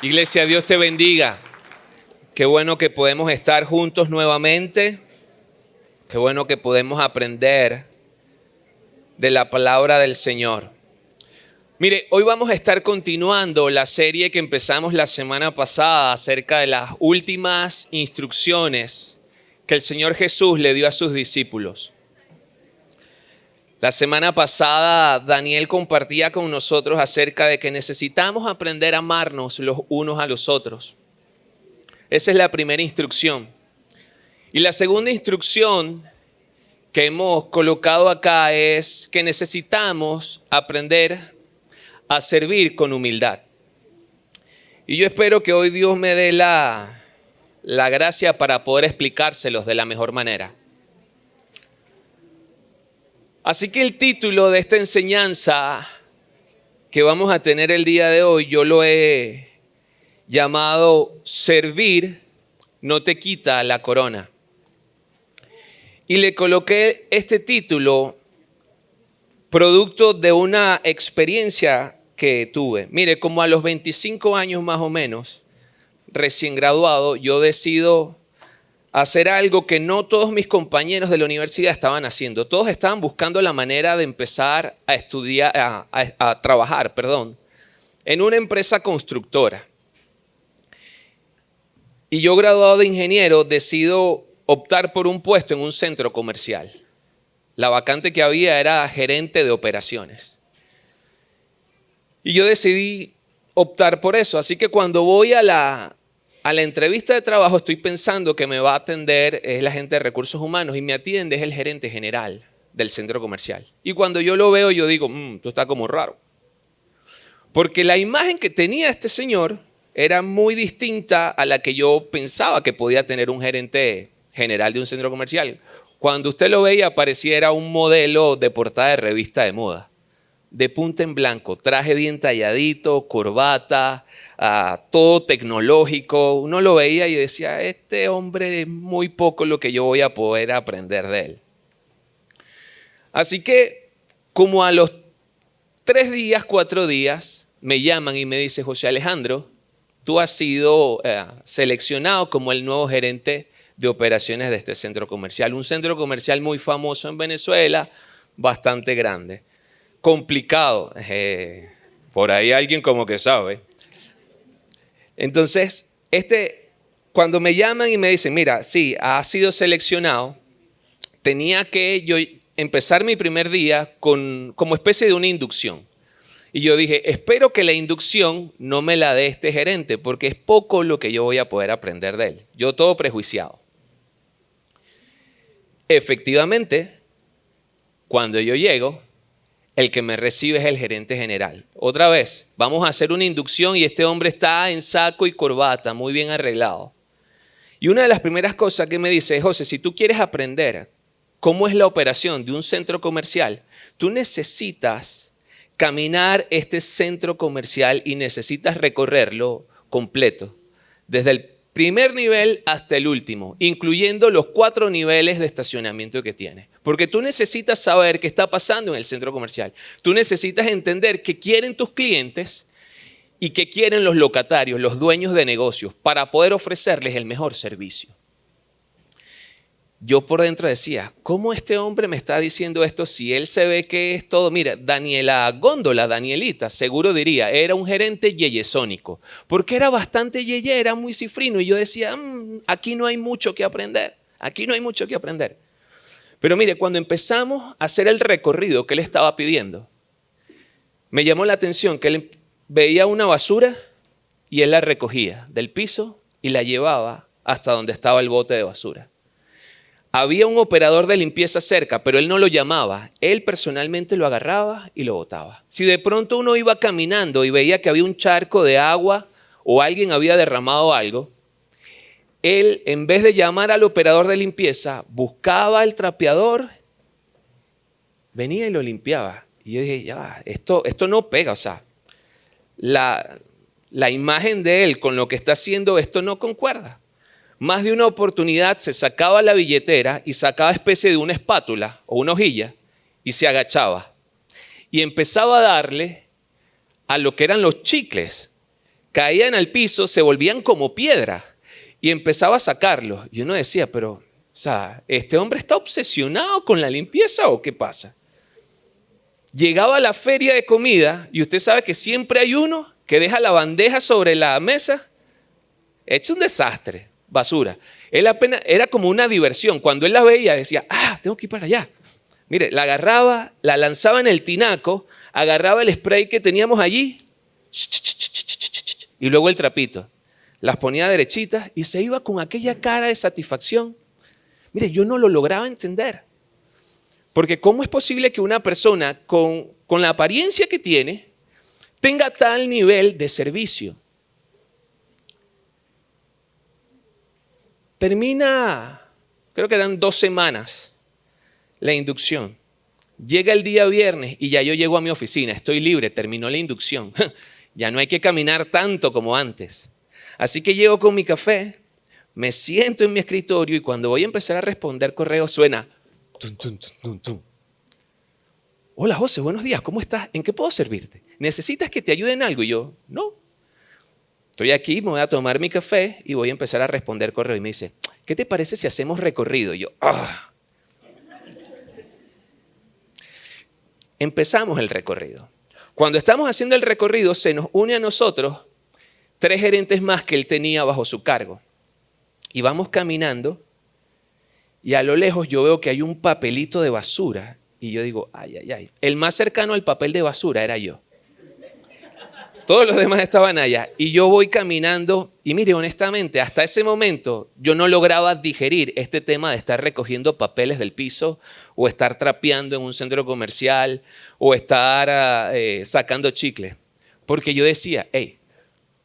Iglesia, Dios te bendiga. Qué bueno que podemos estar juntos nuevamente. Qué bueno que podemos aprender de la palabra del Señor. Mire, hoy vamos a estar continuando la serie que empezamos la semana pasada acerca de las últimas instrucciones que el Señor Jesús le dio a sus discípulos. La semana pasada Daniel compartía con nosotros acerca de que necesitamos aprender a amarnos los unos a los otros. Esa es la primera instrucción. Y la segunda instrucción que hemos colocado acá es que necesitamos aprender a servir con humildad. Y yo espero que hoy Dios me dé la gracia para poder explicárselos de la mejor manera. Así que el título de esta enseñanza que vamos a tener el día de hoy, yo lo he llamado Servir no te quita la corona. Y le coloqué este título producto de una experiencia que tuve. Mire, como a los 25 años más o menos, recién graduado, yo decido hacer algo que no todos mis compañeros de la universidad estaban haciendo. Todos estaban buscando la manera de empezar a estudiar, a trabajar, en una empresa constructora. Y yo, graduado de ingeniero, decido optar por un puesto en un centro comercial. La vacante que había era gerente de operaciones. Y yo decidí optar por eso. Así que cuando voy a la entrevista de trabajo, estoy pensando que me va a atender es la gente de recursos humanos y me atiende es el gerente general del centro comercial. Y cuando yo lo veo, yo digo, esto está como raro. Porque la imagen que tenía este señor era muy distinta a la que yo pensaba que podía tener un gerente general de un centro comercial. Cuando usted lo veía, pareciera un modelo de portada de revista de moda. De punta en blanco, traje bien talladito, corbata, todo tecnológico. Uno lo veía y decía, este hombre es muy poco lo que yo voy a poder aprender de él. Así que como a los 4 días, me llaman y me dice, José Alejandro, tú has sido seleccionado como el nuevo gerente de operaciones de este centro comercial. Un centro comercial muy famoso en Venezuela, bastante grande. Complicado, por ahí alguien como que sabe. Entonces, cuando me llaman y me dicen, mira, sí, has sido seleccionado, tenía que yo empezar mi primer día como especie de una inducción. Y yo dije, espero que la inducción no me la dé este gerente, porque es poco lo que yo voy a poder aprender de él. Yo todo prejuiciado. Efectivamente, cuando yo llego, el que me recibe es el gerente general. Otra vez, vamos a hacer una inducción y este hombre está en saco y corbata, muy bien arreglado. Y una de las primeras cosas que me dice es, José, si tú quieres aprender cómo es la operación de un centro comercial, tú necesitas caminar este centro comercial y necesitas recorrerlo completo, desde el primer nivel hasta el último, incluyendo los 4 niveles de estacionamiento que tiene. Porque tú necesitas saber qué está pasando en el centro comercial. Tú necesitas entender qué quieren tus clientes y qué quieren los locatarios, los dueños de negocios, para poder ofrecerles el mejor servicio. Yo por dentro decía, ¿cómo este hombre me está diciendo esto si él se ve que es todo? Mira, Daniela Góndola, Danielita, seguro diría, era un gerente yeyesónico, porque era bastante yeye, era muy cifrino. Y yo decía, aquí no hay mucho que aprender, aquí no hay mucho que aprender. Pero mire, cuando empezamos a hacer el recorrido que él estaba pidiendo, me llamó la atención que él veía una basura y él la recogía del piso y la llevaba hasta donde estaba el bote de basura. Había un operador de limpieza cerca, pero él no lo llamaba. Él personalmente lo agarraba y lo botaba. Si de pronto uno iba caminando y veía que había un charco de agua o alguien había derramado algo, él, en vez de llamar al operador de limpieza, buscaba el trapeador, venía y lo limpiaba. Y yo dije, ya, esto no pega, o sea, la imagen de él con lo que está haciendo, esto no concuerda. Más de una oportunidad se sacaba la billetera y sacaba especie de una espátula o una hojilla y se agachaba. Y empezaba a darle a lo que eran los chicles caían al piso, se volvían como piedra y empezaba a sacarlos. Y uno decía, pero, o sea, ¿este hombre está obsesionado con la limpieza o qué pasa? Llegaba a la feria de comida y usted sabe que siempre hay uno que deja la bandeja sobre la mesa, hecho un desastre, basura. Él apenas, era como una diversión. Cuando él la veía decía, tengo que ir para allá. Mire, la agarraba, la lanzaba en el tinaco, agarraba el spray que teníamos allí y luego el trapito. Las ponía derechitas y se iba con aquella cara de satisfacción. Mire, yo no lo lograba entender. Porque ¿cómo es posible que una persona con la apariencia que tiene tenga tal nivel de servicio? Termina, creo que eran 2 semanas, la inducción. Llega el día viernes y ya yo llego a mi oficina, estoy libre, terminó la inducción. Ya no hay que caminar tanto como antes. Así que llego con mi café, me siento en mi escritorio y cuando voy a empezar a responder correos suena tum, tum, tum, tum, tum. Hola José, buenos días, ¿cómo estás? ¿En qué puedo servirte? ¿Necesitas que te ayude en algo? Y yo, no. Estoy aquí, me voy a tomar mi café y voy a empezar a responder correo. Y me dice, ¿qué te parece si hacemos recorrido? Y yo, Empezamos el recorrido. Cuando estamos haciendo el recorrido, se nos une a nosotros 3 gerentes más que él tenía bajo su cargo. Y vamos caminando y a lo lejos yo veo que hay un papelito de basura. Y yo digo, ay, ay, ay. El más cercano al papel de basura era yo. Todos los demás estaban allá. Y yo voy caminando y mire, honestamente, hasta ese momento yo no lograba digerir este tema de estar recogiendo papeles del piso o estar trapeando en un centro comercial o estar sacando chicle. Porque yo decía, hey,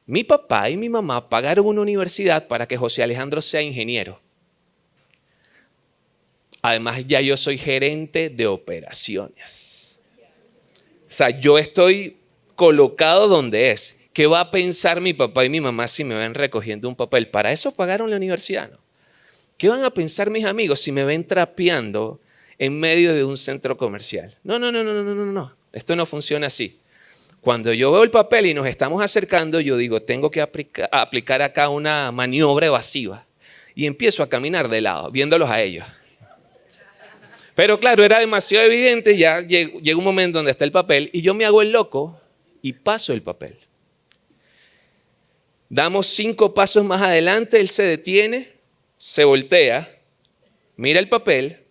mi papá y mi mamá pagaron una universidad para que José Alejandro sea ingeniero. Además, ya yo soy gerente de operaciones. O sea, yo estoy colocado donde es. ¿Qué va a pensar mi papá y mi mamá si me ven recogiendo un papel? Para eso pagaron la universidad, ¿no? ¿Qué van a pensar mis amigos si me ven trapeando en medio de un centro comercial? No. Esto no funciona así. Cuando yo veo el papel y nos estamos acercando, yo digo, tengo que aplicar acá una maniobra evasiva. Y empiezo a caminar de lado, viéndolos a ellos. Pero claro, era demasiado evidente, ya llega un momento donde está el papel y yo me hago el loco y paso el papel. Damos 5 pasos más adelante, él se detiene, se voltea, mira el papel,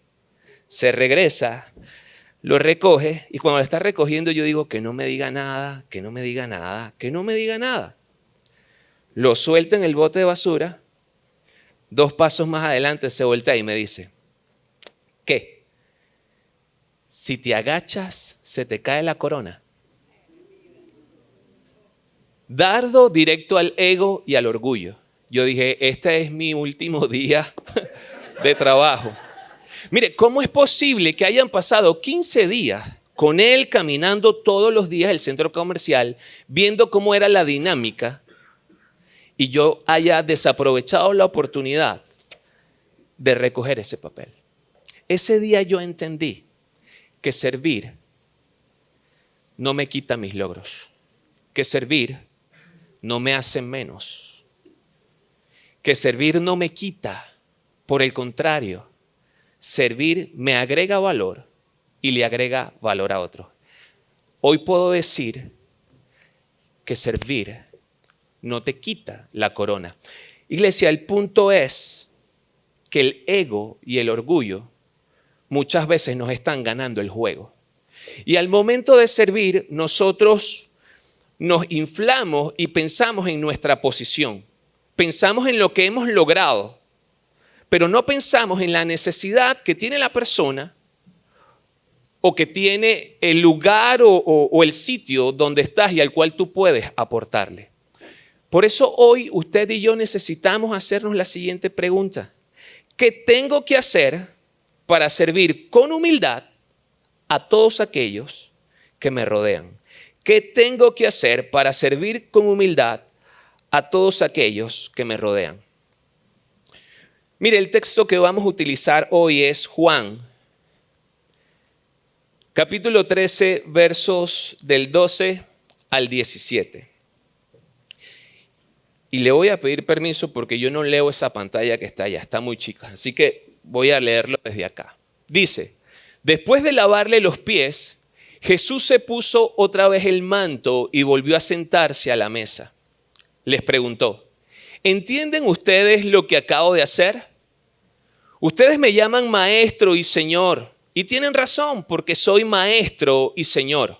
se regresa, lo recoge y cuando lo está recogiendo yo digo que no me diga nada, que no me diga nada, que no me diga nada. Lo suelta en el bote de basura, 2 pasos más adelante se voltea y me dice, ¿qué? Si te agachas, se te cae la corona. Dardo directo al ego y al orgullo. Yo dije, este es mi último día de trabajo. Mire, ¿cómo es posible que hayan pasado 15 días con él caminando todos los días el centro comercial, viendo cómo era la dinámica, y yo haya desaprovechado la oportunidad de recoger ese papel? Ese día yo entendí que servir no me quita mis logros, que servir no me hace menos, que servir no me quita, por el contrario, servir me agrega valor y le agrega valor a otro. Hoy puedo decir que servir no te quita la corona. Iglesia, el punto es que el ego y el orgullo muchas veces nos están ganando el juego. Y al momento de servir, nosotros nos inflamos y pensamos en nuestra posición. Pensamos en lo que hemos logrado, pero no pensamos en la necesidad que tiene la persona o que tiene el lugar o el sitio donde estás y al cual tú puedes aportarle. Por eso hoy usted y yo necesitamos hacernos la siguiente pregunta. ¿Qué tengo que hacer para servir con humildad a todos aquellos que me rodean? ¿Qué tengo que hacer para servir con humildad a todos aquellos que me rodean? Mire, el texto que vamos a utilizar hoy es Juan, capítulo 13, versos del 12 al 17. Y le voy a pedir permiso porque yo no leo esa pantalla que está allá, está muy chica. Así que voy a leerlo desde acá. Dice, después de lavarle los pies, Jesús se puso otra vez el manto y volvió a sentarse a la mesa. Les preguntó, ¿entienden ustedes lo que acabo de hacer? Ustedes me llaman maestro y señor, y tienen razón porque soy maestro y señor.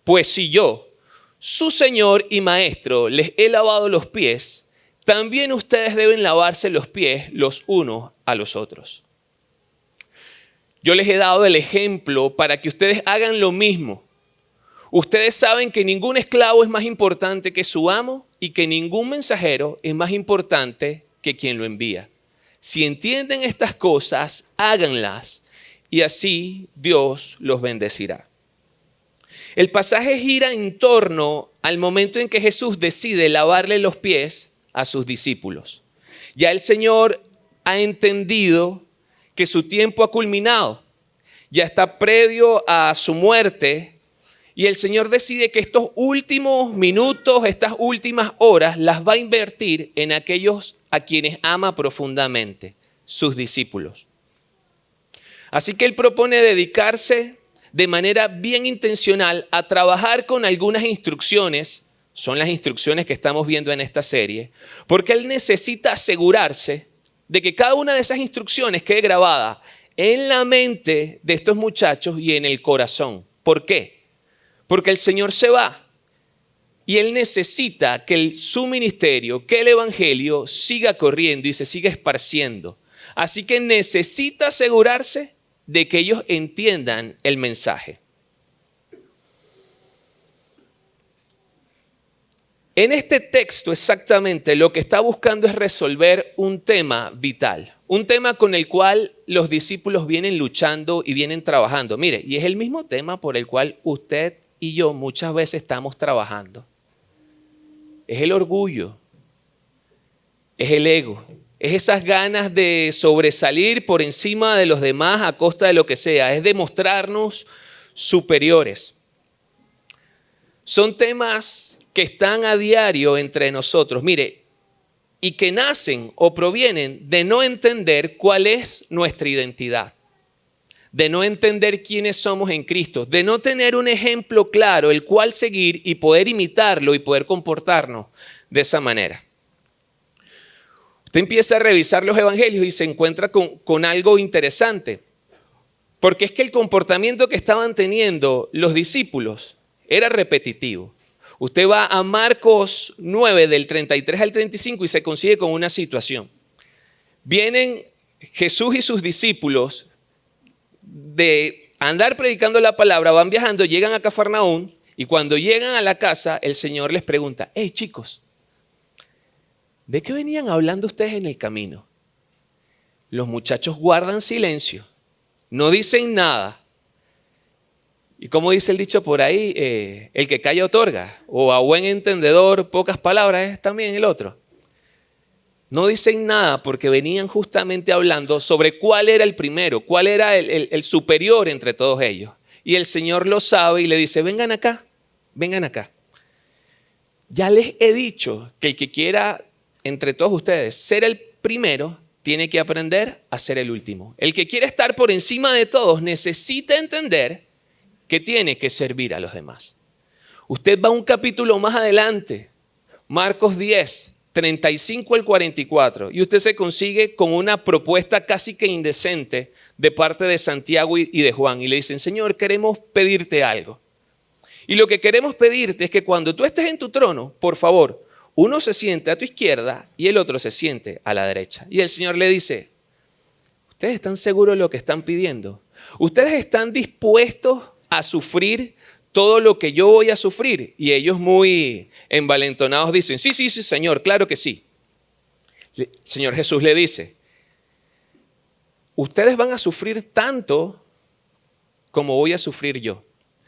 Pues si yo, su señor y maestro, les he lavado los pies, también ustedes deben lavarse los pies los unos a los otros. Yo les he dado el ejemplo para que ustedes hagan lo mismo. Ustedes saben que ningún esclavo es más importante que su amo y que ningún mensajero es más importante que quien lo envía. Si entienden estas cosas, háganlas y así Dios los bendecirá. El pasaje gira en torno al momento en que Jesús decide lavarle los pies a sus discípulos. Ya el Señor ha entendido que su tiempo ha culminado, ya está previo a su muerte y el Señor decide que estos últimos minutos, estas últimas horas las va a invertir en aquellos a quienes ama profundamente, sus discípulos. Así que Él propone dedicarse de manera bien intencional a trabajar con algunas instrucciones, son las instrucciones que estamos viendo en esta serie, porque Él necesita asegurarse de que cada una de esas instrucciones quede grabada en la mente de estos muchachos y en el corazón. ¿Por qué? Porque el Señor se va y Él necesita que su ministerio, que el evangelio siga corriendo y se siga esparciendo. Así que necesita asegurarse de que ellos entiendan el mensaje. En este texto exactamente lo que está buscando es resolver un tema vital, un tema con el cual los discípulos vienen luchando y vienen trabajando. Mire, y es el mismo tema por el cual usted y yo muchas veces estamos trabajando. Es el orgullo, es el ego, es esas ganas de sobresalir por encima de los demás a costa de lo que sea, es demostrarnos superiores. Son temas que están a diario entre nosotros, mire, y que nacen o provienen de no entender cuál es nuestra identidad, de no entender quiénes somos en Cristo, de no tener un ejemplo claro el cual seguir y poder imitarlo y poder comportarnos de esa manera. Usted empieza a revisar los evangelios y se encuentra con algo interesante, porque es que el comportamiento que estaban teniendo los discípulos era repetitivo. Usted va a Marcos 9, del 33 al 35 y se consigue con una situación. Vienen Jesús y sus discípulos de andar predicando la palabra, van viajando, llegan a Cafarnaúm y cuando llegan a la casa, el Señor les pregunta, hey chicos, ¿de qué venían hablando ustedes en el camino? Los muchachos guardan silencio, no dicen nada. Y como dice el dicho por ahí, el que calla otorga, o a buen entendedor pocas palabras es también el otro. No dicen nada porque venían justamente hablando sobre cuál era el primero, cuál era el superior entre todos ellos. Y el Señor lo sabe y le dice, vengan acá, vengan acá. Ya les he dicho que el que quiera entre todos ustedes ser el primero, tiene que aprender a ser el último. El que quiere estar por encima de todos necesita entender que tiene que servir a los demás. Usted va un capítulo más adelante, Marcos 10, 35 al 44, y usted se consigue con una propuesta casi que indecente de parte de Santiago y de Juan, y le dicen, Señor, queremos pedirte algo. Y lo que queremos pedirte es que cuando tú estés en tu trono, por favor, uno se siente a tu izquierda y el otro se siente a la derecha. Y el Señor le dice, ¿ustedes están seguros de lo que están pidiendo? ¿Ustedes están dispuestos a sufrir todo lo que yo voy a sufrir? Y ellos muy envalentonados dicen, sí, Señor, claro que sí. El Señor Jesús le dice, ustedes van a sufrir tanto como voy a sufrir yo.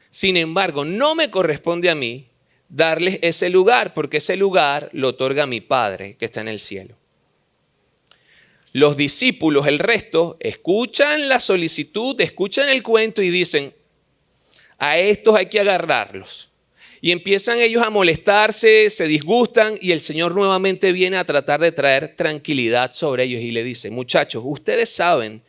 Sin embargo, no me corresponde a mí darles ese lugar, porque ese lugar lo otorga mi Padre que está en el cielo. Los discípulos, el resto, escuchan la solicitud, escuchan el cuento y dicen, a estos hay que agarrarlos. Y empiezan ellos a molestarse, se disgustan y el Señor nuevamente viene a tratar de traer tranquilidad sobre ellos y le dice, muchachos, ustedes saben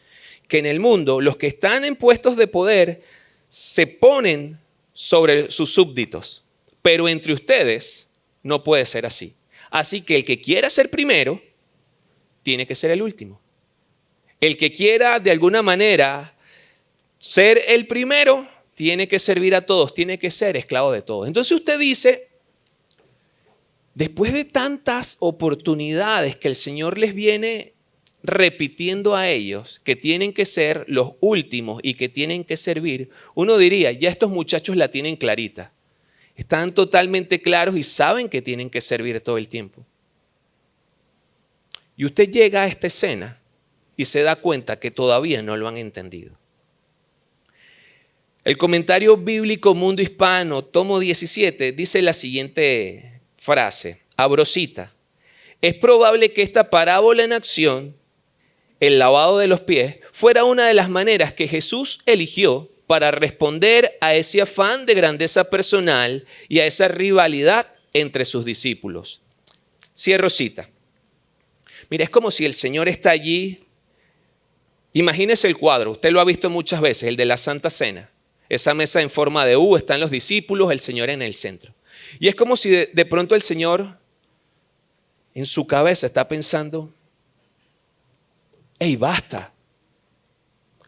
que en el mundo los que están en puestos de poder se ponen sobre sus súbditos, pero entre ustedes no puede ser así. Así que el que quiera ser primero, tiene que ser el último. El que quiera de alguna manera ser el primero, tiene que servir a todos, tiene que ser esclavo de todos. Entonces usted dice, después de tantas oportunidades que el Señor les viene repitiendo a ellos, que tienen que ser los últimos y que tienen que servir, uno diría, ya estos muchachos la tienen clarita. Están totalmente claros y saben que tienen que servir todo el tiempo. Y usted llega a esta escena y se da cuenta que todavía no lo han entendido. El comentario bíblico Mundo Hispano, tomo 17, dice la siguiente frase, abro cita. Es probable que esta parábola en acción, el lavado de los pies, fuera una de las maneras que Jesús eligió para responder a ese afán de grandeza personal y a esa rivalidad entre sus discípulos. Cierro cita. Mira, es como si el Señor está allí. Imagínese el cuadro, usted lo ha visto muchas veces, el de la Santa Cena. Esa mesa en forma de U, están los discípulos, el Señor en el centro. Y es como si de pronto el Señor en su cabeza está pensando, ¡ey, basta!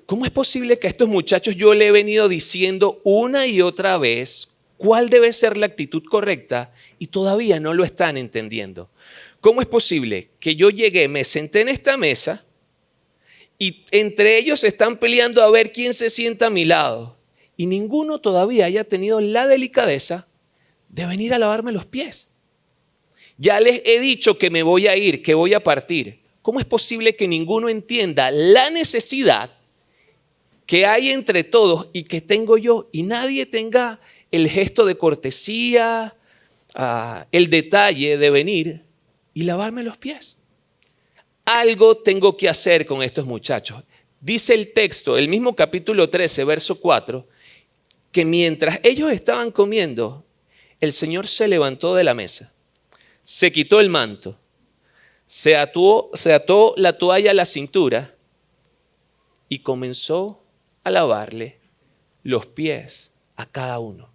¿Cómo es posible que a estos muchachos yo le he venido diciendo una y otra vez cuál debe ser la actitud correcta y todavía no lo están entendiendo? ¿Cómo es posible que yo llegué, me senté en esta mesa y entre ellos están peleando a ver quién se sienta a mi lado y ninguno todavía haya tenido la delicadeza de venir a lavarme los pies? Ya les he dicho que me voy a ir, que voy a partir. ¿Cómo es posible que ninguno entienda la necesidad que hay entre todos y que tengo yo y nadie tenga el gesto de cortesía, el detalle de venir y lavarme los pies? Algo tengo que hacer con estos muchachos. Dice el texto, el mismo capítulo 13, verso 4, que mientras ellos estaban comiendo, el Señor se levantó de la mesa, se quitó el manto, se ató la toalla a la cintura y comenzó a lavarle los pies a cada uno.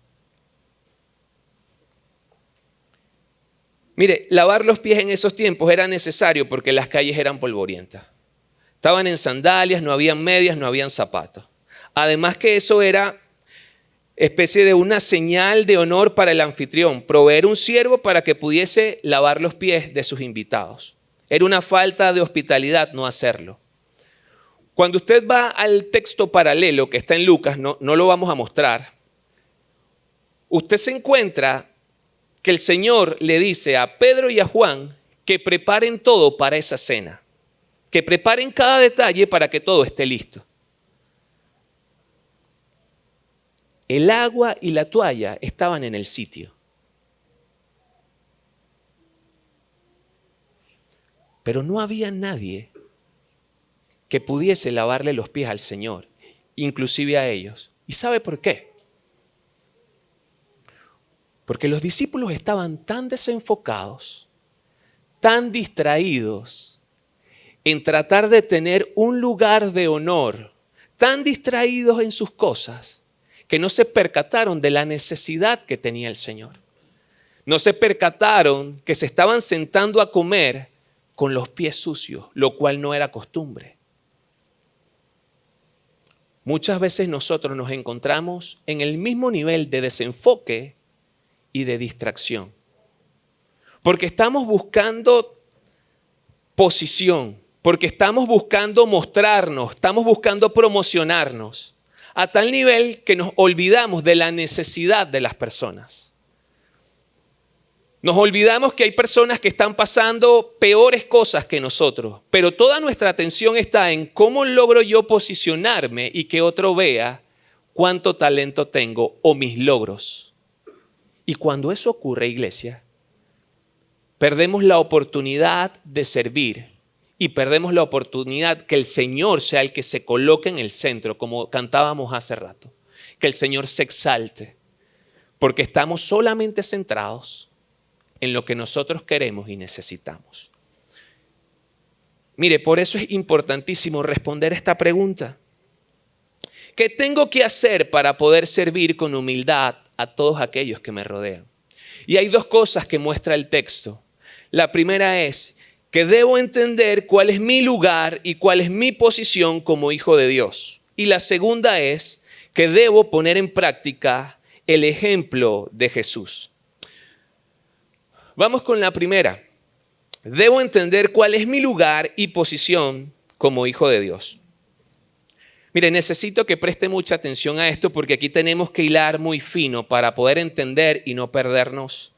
Mire, lavar los pies en esos tiempos era necesario porque las calles eran polvorientas. Estaban en sandalias, no habían medias, no habían zapatos. Además que eso era especie de una señal de honor para el anfitrión, proveer un siervo para que pudiese lavar los pies de sus invitados. Era una falta de hospitalidad no hacerlo. Cuando usted va al texto paralelo que está en Lucas, no lo vamos a mostrar, usted se encuentra que el Señor le dice a Pedro y a Juan que preparen todo para esa cena, que preparen cada detalle para que todo esté listo. El agua y la toalla estaban en el sitio. Pero no había nadie que pudiese lavarle los pies al Señor, inclusive a ellos. ¿Y sabe por qué? Porque los discípulos estaban tan desenfocados, tan distraídos en tratar de tener un lugar de honor, tan distraídos en sus cosas, que no se percataron de la necesidad que tenía el Señor. No se percataron que se estaban sentando a comer con los pies sucios, lo cual no era costumbre. Muchas veces nosotros nos encontramos en el mismo nivel de desenfoque y de distracción. Porque estamos buscando posición, porque estamos buscando mostrarnos, estamos buscando promocionarnos, a tal nivel que nos olvidamos de la necesidad de las personas. Nos olvidamos que hay personas que están pasando peores cosas que nosotros, pero toda nuestra atención está en cómo logro yo posicionarme y que otro vea cuánto talento tengo o mis logros. Y cuando eso ocurre, iglesia, perdemos la oportunidad de servir y perdemos la oportunidad que el Señor sea el que se coloque en el centro, como cantábamos hace rato, que el Señor se exalte. porque estamos solamente centrados en lo que nosotros queremos y necesitamos. Mire, por eso es importantísimo responder esta pregunta. ¿Qué tengo que hacer para poder servir con humildad a todos aquellos que me rodean? Y hay dos cosas que muestra el texto. La primera es que debo entender cuál es mi lugar y cuál es mi posición como hijo de Dios. Y la segunda es que debo poner en práctica el ejemplo de Jesús. Vamos con la primera. Debo entender cuál es mi lugar y posición como hijo de Dios. Mire, necesito que preste mucha atención a esto porque aquí tenemos que hilar muy fino para poder entender y no perdernos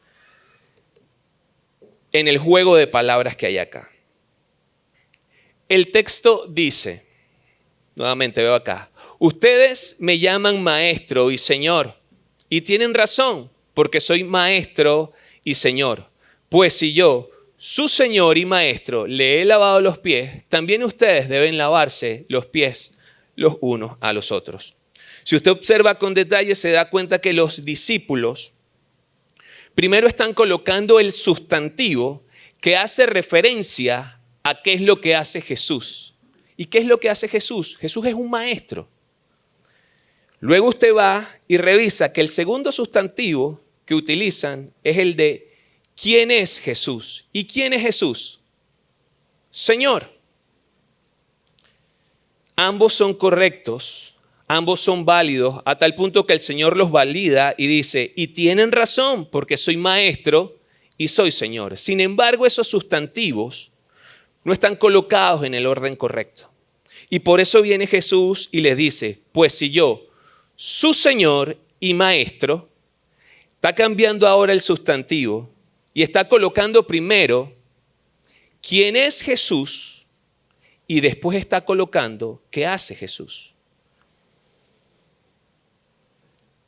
en el juego de palabras que hay acá. El texto dice, nuevamente veo acá, ustedes me llaman maestro y señor y tienen razón porque soy maestro y señor. Pues si yo, su señor y maestro, le he lavado los pies, también ustedes deben lavarse los pies los unos a los otros. Si usted observa con detalle, se da cuenta que los discípulos primero están colocando el sustantivo que hace referencia a qué es lo que hace Jesús. ¿Y qué es lo que hace Jesús? Jesús es un maestro. Luego usted va y revisa que el segundo sustantivo que utilizan es el de ¿quién es Jesús? ¿Y quién es Jesús? Señor. Ambos son correctos, ambos son válidos, a tal punto que el Señor los valida y dice, y tienen razón porque soy maestro y soy Señor. Sin embargo, esos sustantivos no están colocados en el orden correcto. Y por eso viene Jesús y les dice, pues si yo, su Señor y maestro, está cambiando ahora el sustantivo y está colocando primero quién es Jesús. Y después está colocando qué hace Jesús.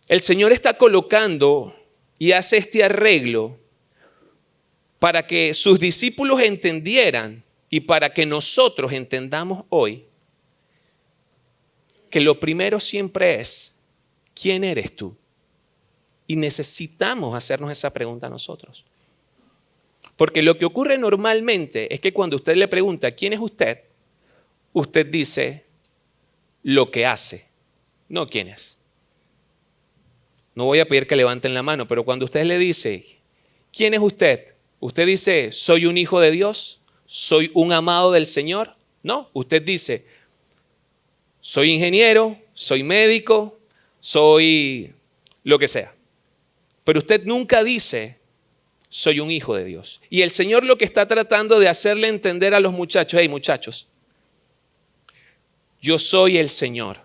El Señor está colocando y hace este arreglo para que sus discípulos entendieran y para que nosotros entendamos hoy que lo primero siempre es, ¿quién eres tú? Y necesitamos hacernos esa pregunta nosotros. Porque lo que ocurre normalmente es que cuando usted le pregunta, ¿quién es usted? Usted dice lo que hace, no quién es. No voy a pedir que levanten la mano, pero cuando usted le dice, ¿quién es usted? Usted dice, ¿soy un hijo de Dios? ¿Soy un amado del Señor? No, usted dice, soy ingeniero, soy médico, soy lo que sea. Pero usted nunca dice, soy un hijo de Dios. Y el Señor lo que está tratando de hacerle entender a los muchachos, hey muchachos, yo soy el Señor,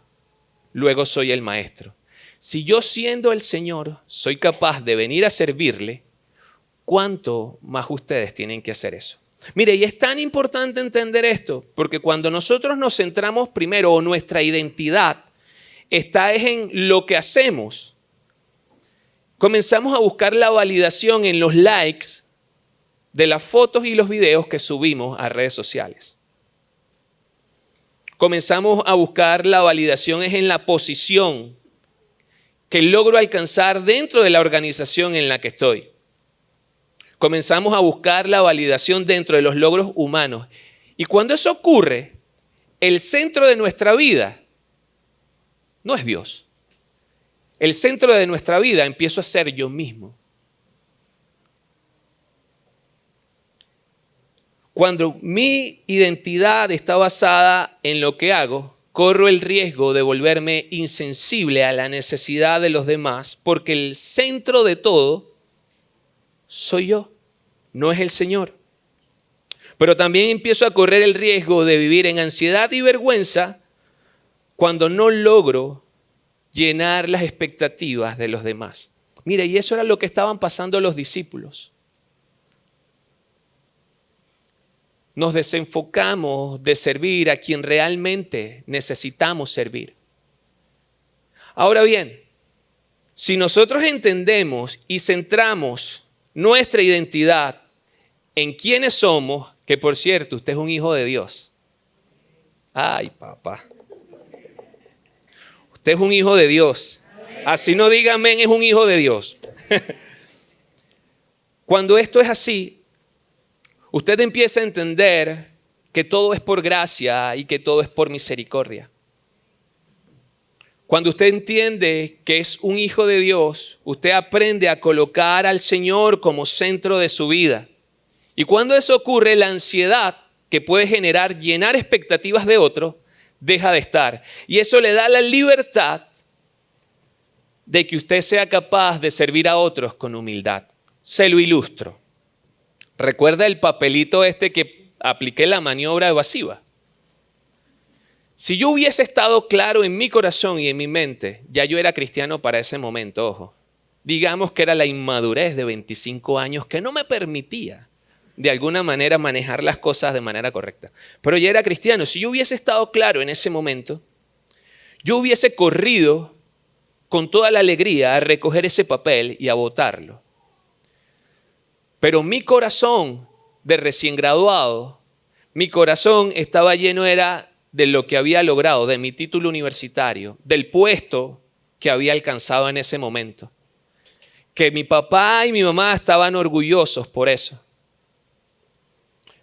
luego soy el maestro. Si yo siendo el Señor soy capaz de venir a servirle, ¿cuánto más ustedes tienen que hacer eso? Mire, y es tan importante entender esto, porque cuando nosotros nos centramos primero, o nuestra identidad está en lo que hacemos, comenzamos a buscar la validación en los likes de las fotos y los videos que subimos a redes sociales. Comenzamos a buscar la validación es en la posición que logro alcanzar dentro de la organización en la que estoy. Comenzamos a buscar la validación dentro de los logros humanos. Y cuando eso ocurre, el centro de nuestra vida no es Dios. El centro de nuestra vida empiezo a ser yo mismo. Cuando mi identidad está basada en lo que hago, corro el riesgo de volverme insensible a la necesidad de los demás, porque el centro de todo soy yo, no es el Señor. Pero también empiezo a correr el riesgo de vivir en ansiedad y vergüenza cuando no logro llenar las expectativas de los demás. Mire, y eso era lo que estaban pasando los discípulos. Nos desenfocamos de servir a quien realmente necesitamos servir. Ahora bien, si nosotros entendemos y centramos nuestra identidad en quiénes somos, que por cierto, usted es un hijo de Dios. Ay, papá. Usted es un hijo de Dios. Así no diga amén, es un hijo de Dios. Cuando esto es así, usted empieza a entender que todo es por gracia y que todo es por misericordia. Cuando usted entiende que es un hijo de Dios, usted aprende a colocar al Señor como centro de su vida. Y cuando eso ocurre, la ansiedad que puede generar llenar expectativas de otro, deja de estar. Y eso le da la libertad de que usted sea capaz de servir a otros con humildad. Se lo ilustro. ¿Recuerda el papelito que apliqué la maniobra evasiva? Si yo hubiese estado claro en mi corazón y en mi mente, ya yo era cristiano para ese momento, ojo. Digamos que era la inmadurez de 25 años que no me permitía de alguna manera manejar las cosas de manera correcta. Pero ya era cristiano. Si yo hubiese estado claro en ese momento, yo hubiese corrido con toda la alegría a recoger ese papel y a botarlo. Pero mi corazón de recién graduado, mi corazón estaba lleno de lo que había logrado, de mi título universitario, del puesto que había alcanzado en ese momento. Que mi papá y mi mamá estaban orgullosos por eso.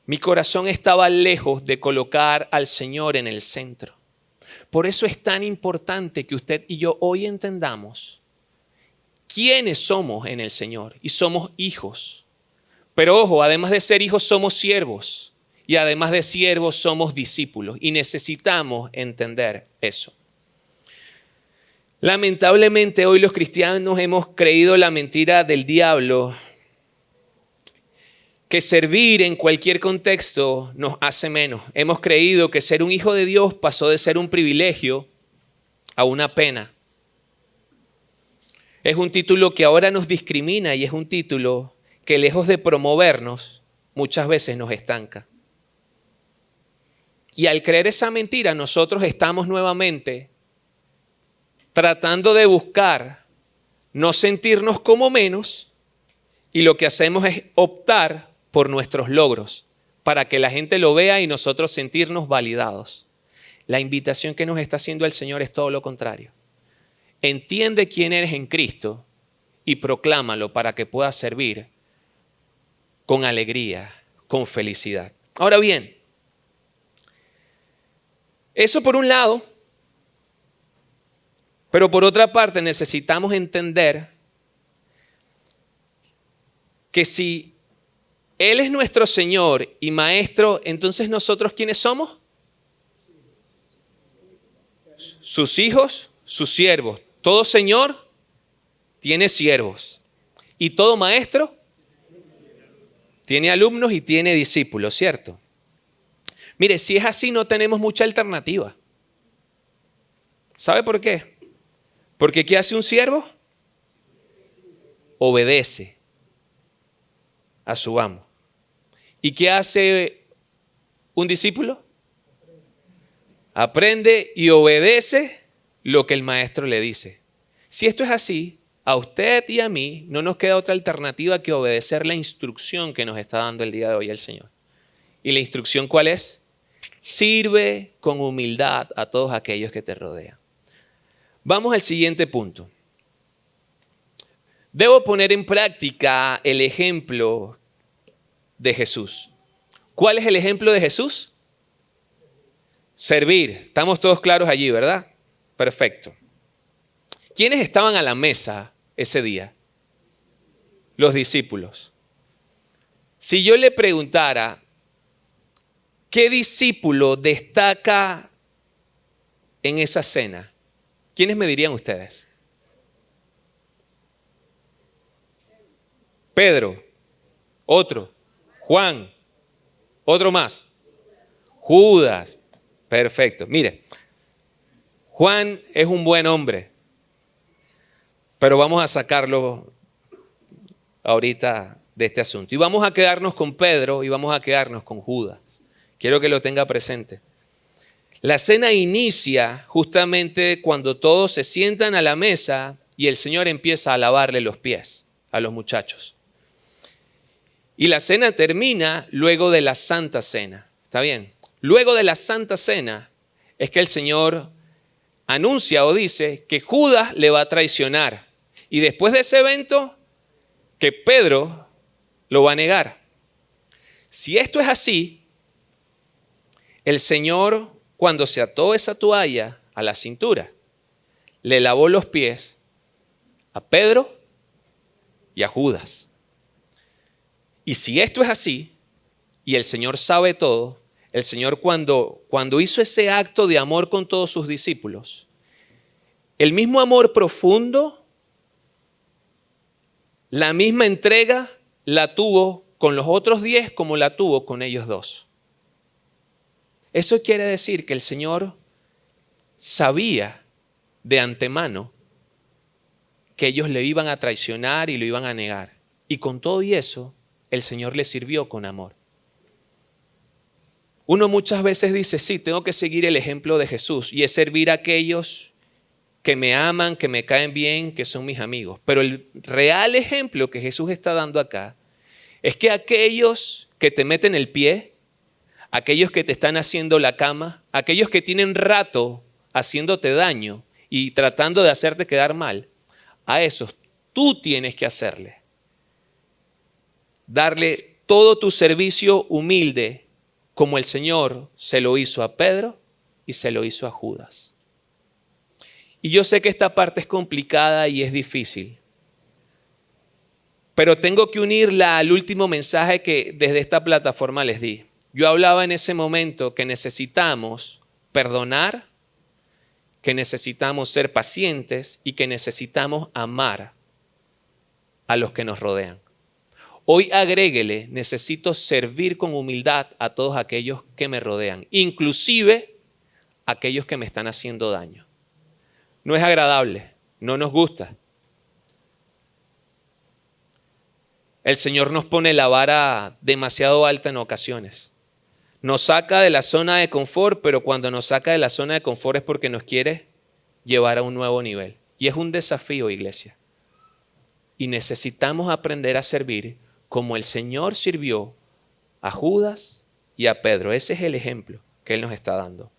Mi corazón estaba lejos de colocar al Señor en el centro. Por eso es tan importante que usted y yo hoy entendamos quiénes somos en el Señor. Y somos hijos. Pero ojo, además de ser hijos somos siervos. Y además de siervos somos discípulos. Y necesitamos entender eso. Lamentablemente hoy los cristianos hemos creído la mentira del diablo, que servir en cualquier contexto nos hace menos. Hemos creído que ser un hijo de Dios pasó de ser un privilegio a una pena. Es un título que ahora nos discrimina y es un título que lejos de promovernos, muchas veces nos estanca. Y al creer esa mentira, nosotros estamos nuevamente tratando de buscar no sentirnos como menos, y lo que hacemos es optar por nuestros logros para que la gente lo vea y nosotros sentirnos validados. La invitación que nos está haciendo el Señor es todo lo contrario. Entiende quién eres en Cristo y proclámalo para que puedas servir con alegría, con felicidad. Ahora bien, eso por un lado, pero por otra parte necesitamos entender que si Él es nuestro Señor y Maestro, entonces nosotros ¿quiénes somos? Sus hijos, sus siervos. Todo Señor tiene siervos. Y todo maestro tiene alumnos y tiene discípulos, ¿cierto? Mire, si es así no tenemos mucha alternativa. ¿Sabe por qué? Porque ¿qué hace un siervo? Obedece a su amo. ¿Y qué hace un discípulo? Aprende y obedece lo que el maestro le dice. Si esto es así, a usted y a mí no nos queda otra alternativa que obedecer la instrucción que nos está dando el día de hoy el Señor. ¿Y la instrucción cuál es? Sirve con humildad a todos aquellos que te rodean. Vamos al siguiente punto. Debo poner en práctica el ejemplo de Jesús. ¿Cuál es el ejemplo de Jesús? Servir. Estamos todos claros allí, ¿verdad? Perfecto. ¿Quiénes estaban a la mesa ese día? Los discípulos. Si yo le preguntara, ¿qué discípulo destaca en esa cena? ¿Quiénes me dirían ustedes? Pedro, otro, Juan, otro más, Judas. Perfecto. Mire, Juan es un buen hombre, pero vamos a sacarlo ahorita de este asunto. Y vamos a quedarnos con Pedro y vamos a quedarnos con Judas. Quiero que lo tenga presente. La cena inicia justamente cuando todos se sientan a la mesa y el Señor empieza a lavarle los pies a los muchachos. Y la cena termina luego de la Santa Cena. ¿Está bien? Luego de la Santa Cena es que el Señor anuncia o dice que Judas le va a traicionar. Y después de ese evento, que Pedro lo va a negar. Si esto es así, el Señor, cuando se ató esa toalla a la cintura, le lavó los pies a Pedro y a Judas. Y si esto es así, y el Señor sabe todo, el Señor cuando hizo ese acto de amor con todos sus discípulos, el mismo amor profundo, la misma entrega la tuvo con los otros 10 como la tuvo con ellos 2. Eso quiere decir que el Señor sabía de antemano que ellos le iban a traicionar y lo iban a negar. Y con todo y eso, el Señor les sirvió con amor. Uno muchas veces dice, sí, tengo que seguir el ejemplo de Jesús y es servir a aquellos que me aman, que me caen bien, que son mis amigos. Pero el real ejemplo que Jesús está dando acá es que aquellos que te meten el pie, aquellos que te están haciendo la cama, aquellos que tienen rato haciéndote daño y tratando de hacerte quedar mal, a esos tú tienes que darle todo tu servicio humilde como el Señor se lo hizo a Pedro y se lo hizo a Judas. Y yo sé que esta parte es complicada y es difícil, pero tengo que unirla al último mensaje que desde esta plataforma les di. Yo hablaba en ese momento que necesitamos perdonar, que necesitamos ser pacientes y que necesitamos amar a los que nos rodean. Hoy agréguele, necesito servir con humildad a todos aquellos que me rodean, inclusive aquellos que me están haciendo daño. No es agradable, no nos gusta. El Señor nos pone la vara demasiado alta en ocasiones. Nos saca de la zona de confort, pero cuando nos saca de la zona de confort es porque nos quiere llevar a un nuevo nivel. Y es un desafío, iglesia. Y necesitamos aprender a servir como el Señor sirvió a Judas y a Pedro. Ese es el ejemplo que Él nos está dando.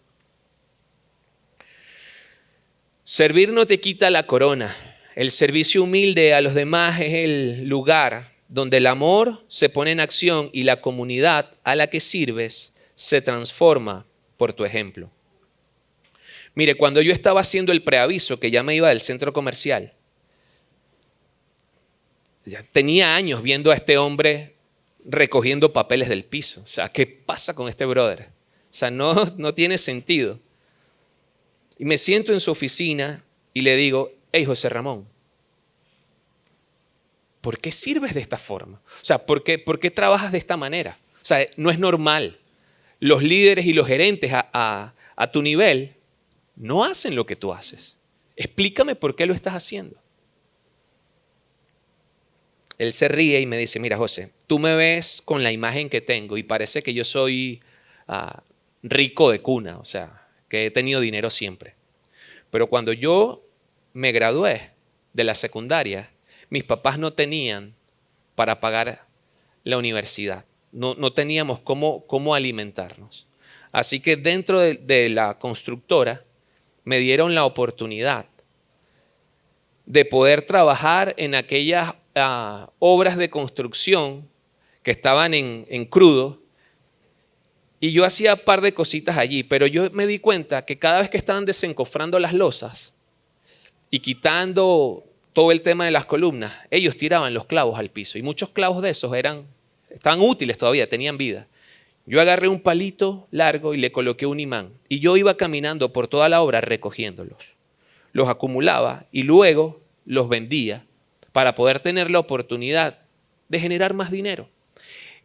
Servir no te quita la corona. El servicio humilde a los demás es el lugar donde el amor se pone en acción y la comunidad a la que sirves se transforma por tu ejemplo. Mire, cuando yo estaba haciendo el preaviso, que ya me iba del centro comercial, ya tenía años viendo a este hombre recogiendo papeles del piso. O sea, ¿qué pasa con este brother? O sea, no tiene sentido. Y me siento en su oficina y le digo, hey, José Ramón, ¿por qué sirves de esta forma? O sea, ¿por qué trabajas de esta manera? O sea, no es normal. Los líderes y los gerentes a tu nivel no hacen lo que tú haces. Explícame por qué lo estás haciendo. Él se ríe y me dice, mira, José, tú me ves con la imagen que tengo y parece que yo soy rico de cuna, o sea, que he tenido dinero siempre. Pero cuando yo me gradué de la secundaria, mis papás no tenían para pagar la universidad. No teníamos cómo alimentarnos. Así que dentro de la constructora me dieron la oportunidad de poder trabajar en aquellas obras de construcción que estaban en crudo. Y yo hacía un par de cositas allí, pero yo me di cuenta que cada vez que estaban desencofrando las losas y quitando todo el tema de las columnas, ellos tiraban los clavos al piso. Y muchos clavos de esos estaban útiles todavía, tenían vida. Yo agarré un palito largo y le coloqué un imán. Y yo iba caminando por toda la obra recogiéndolos. Los acumulaba y luego los vendía para poder tener la oportunidad de generar más dinero.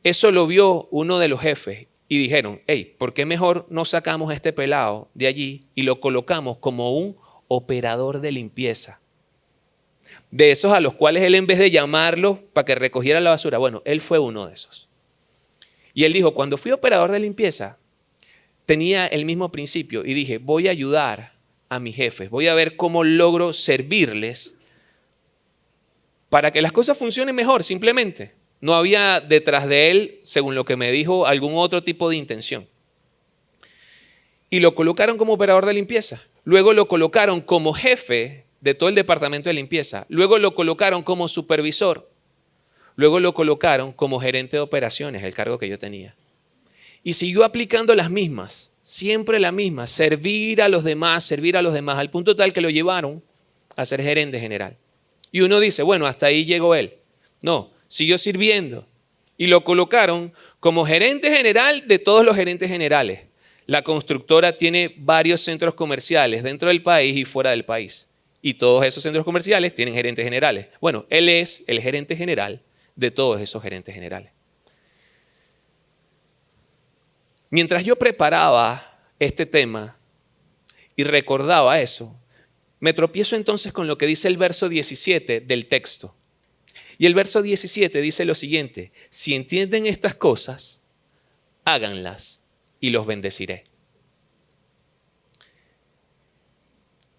Eso lo vio uno de los jefes y dijeron, hey, ¿por qué mejor no sacamos a este pelado de allí y lo colocamos como un operador de limpieza? De esos a los cuales él, en vez de llamarlo para que recogiera la basura, bueno, él fue uno de esos. Y él dijo, cuando fui operador de limpieza, tenía el mismo principio y dije, voy a ayudar a mis jefes, voy a ver cómo logro servirles para que las cosas funcionen mejor, simplemente. No había detrás de él, según lo que me dijo, algún otro tipo de intención. Y lo colocaron como operador de limpieza. Luego lo colocaron como jefe de todo el departamento de limpieza. Luego lo colocaron como supervisor. Luego lo colocaron como gerente de operaciones, el cargo que yo tenía. Y siguió aplicando las mismas, siempre las mismas, servir a los demás, al punto tal que lo llevaron a ser gerente general. Y uno dice, bueno, hasta ahí llegó él. No, siguió sirviendo. Y lo colocaron como gerente general de todos los gerentes generales. La constructora tiene varios centros comerciales dentro del país y fuera del país. Y todos esos centros comerciales tienen gerentes generales. Bueno, él es el gerente general de todos esos gerentes generales. Mientras yo preparaba este tema y recordaba eso, me tropiezo entonces con lo que dice el verso 17 del texto. Y el verso 17 dice lo siguiente: si entienden estas cosas, háganlas y los bendeciré.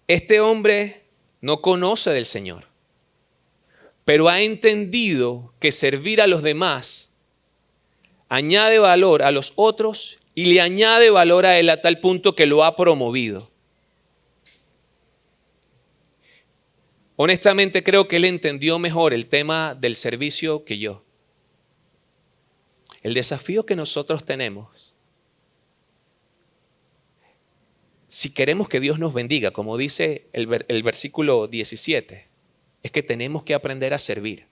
Este hombre no conoce del Señor, pero ha entendido que servir a los demás añade valor a los otros y le añade valor a él a tal punto que lo ha promovido. Honestamente creo que él entendió mejor el tema del servicio que yo. El desafío que nosotros tenemos, si queremos que Dios nos bendiga, como dice el versículo 17, es que tenemos que aprender a servir.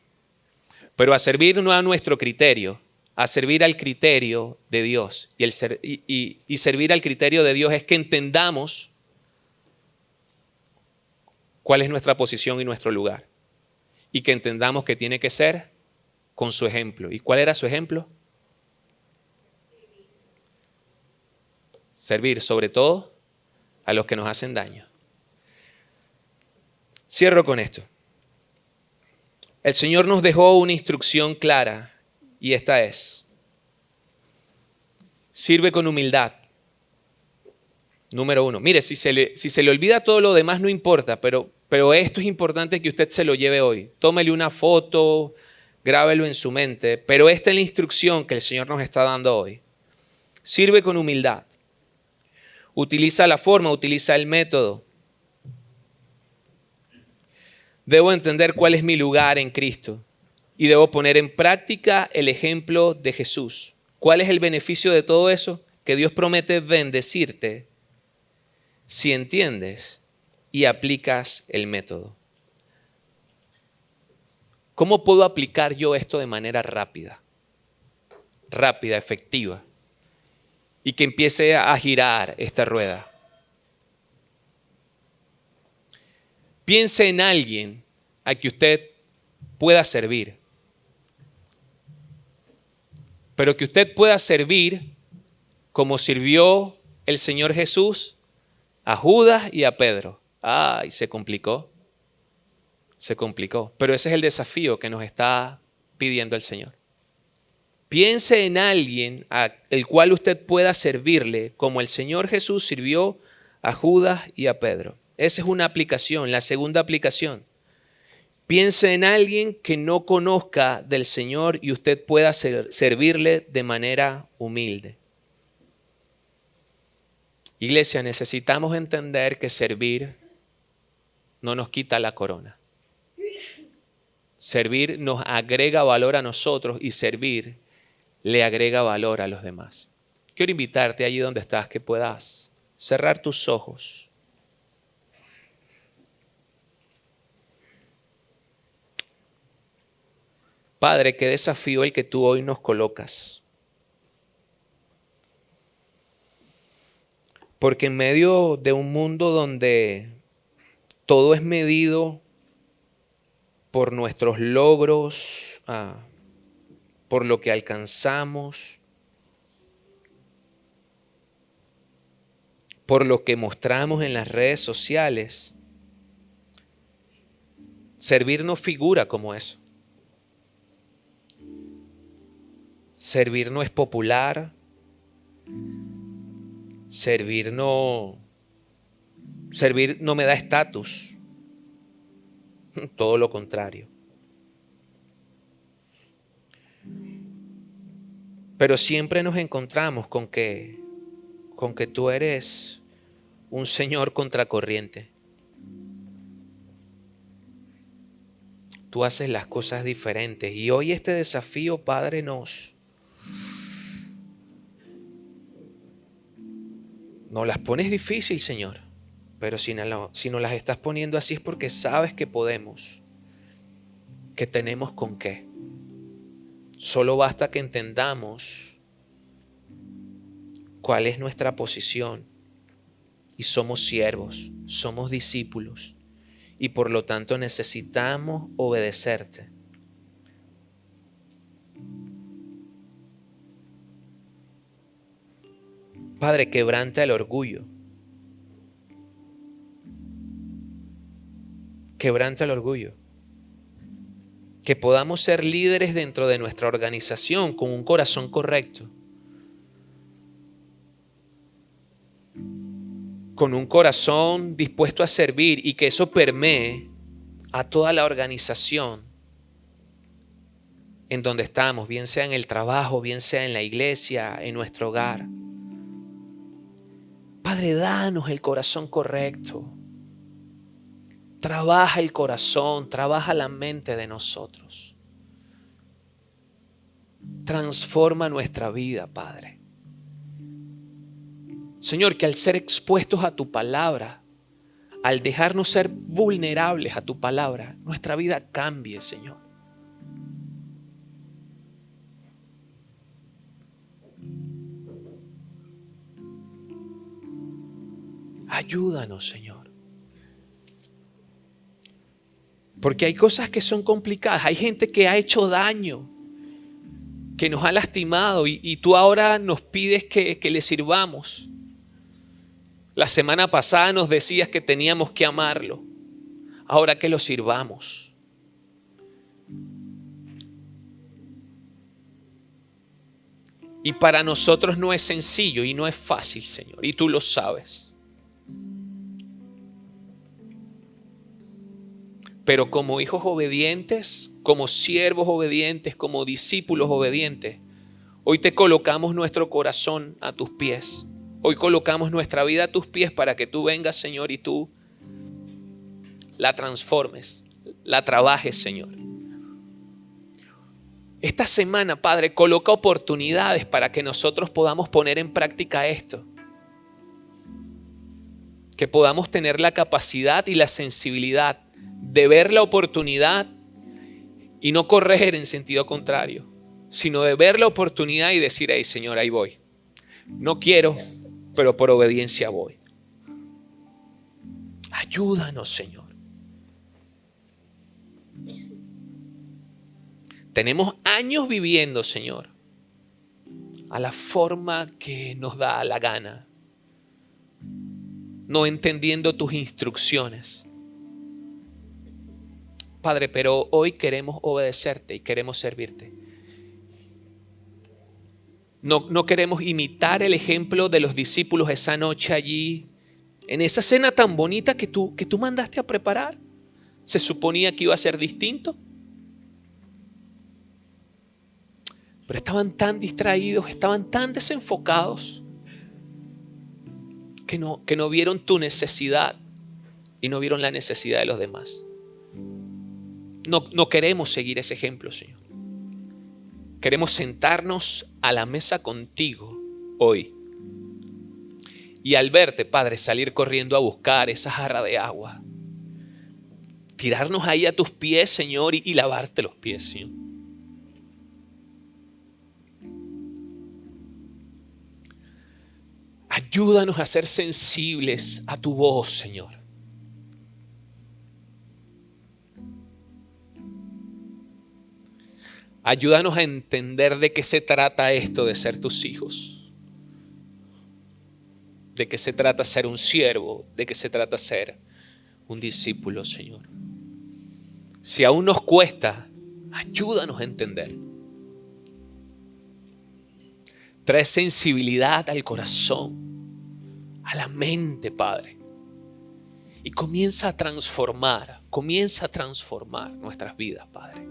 Pero a servir no a nuestro criterio, a servir al criterio de Dios. Y servir al criterio de Dios es que entendamos cuál es nuestra posición y nuestro lugar. Y que entendamos que tiene que ser con su ejemplo. ¿Y cuál era su ejemplo? Servir sobre todo a los que nos hacen daño. Cierro con esto. El Señor nos dejó una instrucción clara y esta es: sirve con humildad. Número 1. Mire, si se le olvida todo lo demás no importa, pero esto es importante que usted se lo lleve hoy. Tómele una foto, grábelo en su mente, pero esta es la instrucción que el Señor nos está dando hoy. Sirve con humildad. Utiliza la forma, utiliza el método. Debo entender cuál es mi lugar en Cristo y debo poner en práctica el ejemplo de Jesús. ¿Cuál es el beneficio de todo eso? Que Dios promete bendecirte si entiendes y aplicas el método. ¿Cómo puedo aplicar yo esto de manera rápida, efectiva, y que empiece a girar esta rueda? Piense en alguien a que usted pueda servir, pero que usted pueda servir como sirvió el Señor Jesús a Judas y a Pedro. ¡Ay! Se complicó. Pero ese es el desafío que nos está pidiendo el Señor. Piense en alguien al cual usted pueda servirle como el Señor Jesús sirvió a Judas y a Pedro. Esa es una aplicación. La segunda aplicación: piense en alguien que no conozca del Señor y usted pueda servirle de manera humilde. Iglesia, necesitamos entender que servir no nos quita la corona. Servir nos agrega valor a nosotros y servir le agrega valor a los demás. Quiero invitarte allí donde estás que puedas cerrar tus ojos. Padre, qué desafío el que tú hoy nos colocas. Porque en medio de un mundo donde todo es medido por nuestros logros, por lo que alcanzamos, por lo que mostramos en las redes sociales, servir no figura como eso. Servir no es popular. Servir no me da estatus. Todo lo contrario. Pero siempre nos encontramos con que tú eres un Señor contracorriente. Tú haces las cosas diferentes. Y hoy este desafío, Padre, nos las pones difícil, Señor. Pero si nos las estás poniendo así es porque sabes que podemos, que tenemos con qué. Solo basta que entendamos cuál es nuestra posición. Y somos siervos, somos discípulos. Y por lo tanto necesitamos obedecerte. Padre, quebranta el orgullo. Quebranta el orgullo. Que podamos ser líderes dentro de nuestra organización con un corazón correcto. Con un corazón dispuesto a servir y que eso permee a toda la organización en donde estamos, bien sea en el trabajo, bien sea en la iglesia, en nuestro hogar. Padre, danos el corazón correcto. Trabaja el corazón, trabaja la mente de nosotros. Transforma nuestra vida, Padre. Señor, que al ser expuestos a tu palabra, al dejarnos ser vulnerables a tu palabra, nuestra vida cambie, Señor. Ayúdanos, Señor. Porque hay cosas que son complicadas. Hay gente que ha hecho daño, que nos ha lastimado y tú ahora nos pides que le sirvamos. La semana pasada nos decías que teníamos que amarlo. Ahora que lo sirvamos. Y para nosotros no es sencillo y no es fácil, Señor. Y tú lo sabes. Pero como hijos obedientes, como siervos obedientes, como discípulos obedientes, hoy te colocamos nuestro corazón a tus pies. Hoy colocamos nuestra vida a tus pies para que tú vengas, Señor, y tú la transformes, la trabajes, Señor. Esta semana, Padre, coloca oportunidades para que nosotros podamos poner en práctica esto. Que podamos tener la capacidad y la sensibilidad de ver la oportunidad y no correr en sentido contrario, sino de ver la oportunidad y decir, hey, Señor, ahí voy. No quiero, pero por obediencia voy. Ayúdanos, Señor. Tenemos años viviendo, Señor, a la forma que nos da la gana, no entendiendo tus instrucciones. Padre, pero hoy queremos obedecerte y queremos servirte. No queremos imitar el ejemplo de los discípulos esa noche allí, en esa cena tan bonita que tú mandaste a preparar. Se suponía que iba a ser distinto. Pero estaban tan distraídos, estaban tan desenfocados que no vieron tu necesidad y no vieron la necesidad de los demás. No queremos seguir ese ejemplo, Señor. Queremos sentarnos a la mesa contigo hoy. Y al verte, Padre, salir corriendo a buscar esa jarra de agua. Tirarnos ahí a tus pies, Señor, y lavarte los pies, Señor. Ayúdanos a ser sensibles a tu voz, Señor. Ayúdanos a entender de qué se trata esto de ser tus hijos. De qué se trata ser un siervo. De qué se trata ser un discípulo, Señor. Si aún nos cuesta, ayúdanos a entender. Trae sensibilidad al corazón, a la mente, Padre. Y comienza a transformar nuestras vidas, Padre.